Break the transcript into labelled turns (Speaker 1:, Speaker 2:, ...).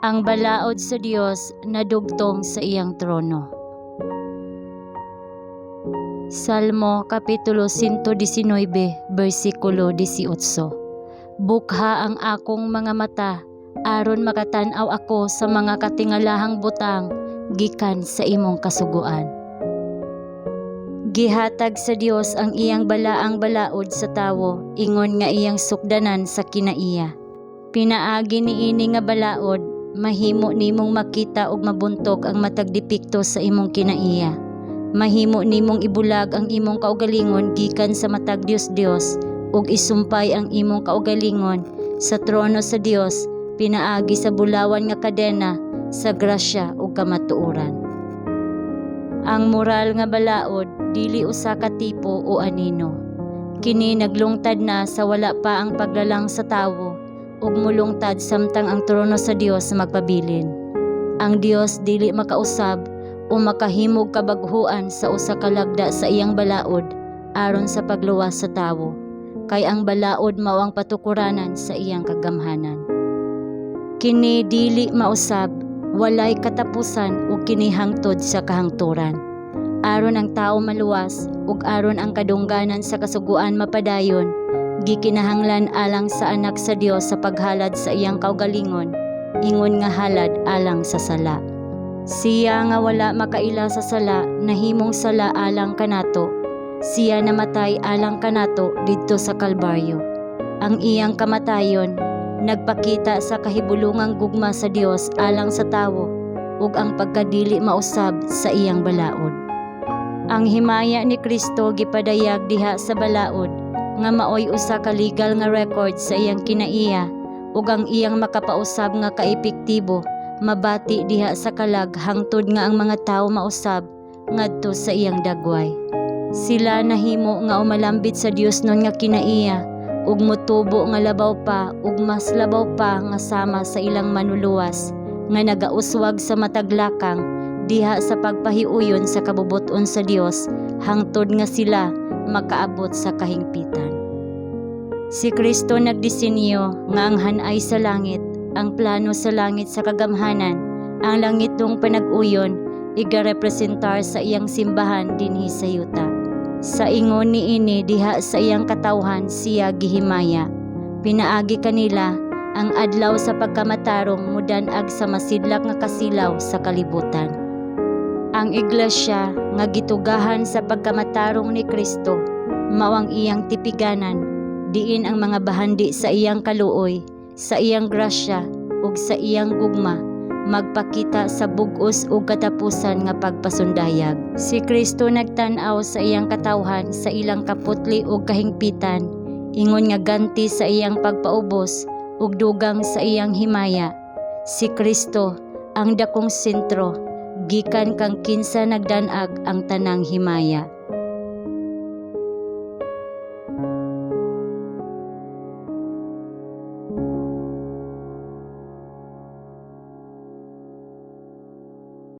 Speaker 1: ang balaod sa Dios nadugtong sa iyang trono. Salmo Kapitulo 119, versikulo 18. Bukha ang akong mga mata, aron makatanaw ako sa mga katingalahang butang, gikan sa imong kasuguan. Gihatag sa Dios ang iyang balaang balaod sa tawo, ingon nga iyang sukdanan sa kinaiya. Pinaagi niini nga balaod, mahimo nimong makita ug mabuntog ang matag depekto sa imong kinaiya. Mahimo nimong ibulag ang imong kaugalingon gikan sa matag Dios ug isumpay ang imong kaugalingon sa trono sa Dios, pinaagi sa bulawan nga kadena sa grasya ug kamatuoran. Ang moral nga balaod dili usa ka tipo o anino. Kini naglungtad na sa wala pa ang paglalang sa tawo ug mulungtad samtang ang trono sa Dios magpabilin. Ang Dios dili makausab o makahimog kabaghuan sa usa ka lagda sa iyang balaod aron sa pagluwas sa tawo, kay ang balaod mao ang patukuranan sa iyang kagamhanan. Kini dili mausab, walay katapusan ug kini hangtod sa kahangturan. Aron ang tawo maluwas ug aron ang kadungganan sa kasuguan mapadayon, gikinahanglan alang sa anak sa Dios sa paghalad sa iyang kaugalingon, ingon nga halad alang sa sala. Siya nga wala makaila sa sala, nahimong sala alang kanato. Siya namatay alang kanato didto sa Kalbaryo. Ang iyang kamatayon nagpakita sa kahibulungang gugma sa Dios alang sa tawo ug ang pagkadili mausab sa iyang balaod. Ang himaya ni Kristo gipadayag diha sa balaod nga maoy usa ka legal nga record sa iyang kinaiya ug ang iyang makapausab nga kaepektibo mabati diha sa kalag hangtod nga ang mga tawo mausab ngadto sa iyang dagway. Sila nahimo nga umalambit sa Dios nun nga kinaiya ug motubo nga labaw pa ug mas labaw pa nga sama sa ilang manuluwas nga nagauswag sa mataglakang diha sa pagpahiuyon sa kabubuton sa Dios hangtod nga sila makaabot sa kahingpitan. Si Kristo nagdisenyo nga ang hanay sa langit, ang plano sa langit sa kagamhanan, ang langit dong panag-uyon, igarepresentar sa iyang simbahan dinhi sa yuta. Sa ingon niini diha sa iyang katawhan siya gihimaya. Pinaagi kanila ang adlaw sa pagkamatarong mudan-ag sa masidlak nga kasilaw sa kalibutan. Ang iglesia nga gitugahan sa pagkamatarong ni Kristo mao ang iyang tipiganan, diin ang mga bahandi sa iyang kaluoy, sa iyang grasya ug sa iyang gugma magpakita sa bug-os ug katapusan nga pagpasundayag. Si Kristo nagtan-aw sa iyang katawhan sa ilang kaputli ug kahingpitan, ingon nga ganti sa iyang pagpaubos ug dugang sa iyang himaya. Si Kristo ang dakong sentro, gikan kang kinsa nagdan-ag ang tanang himaya.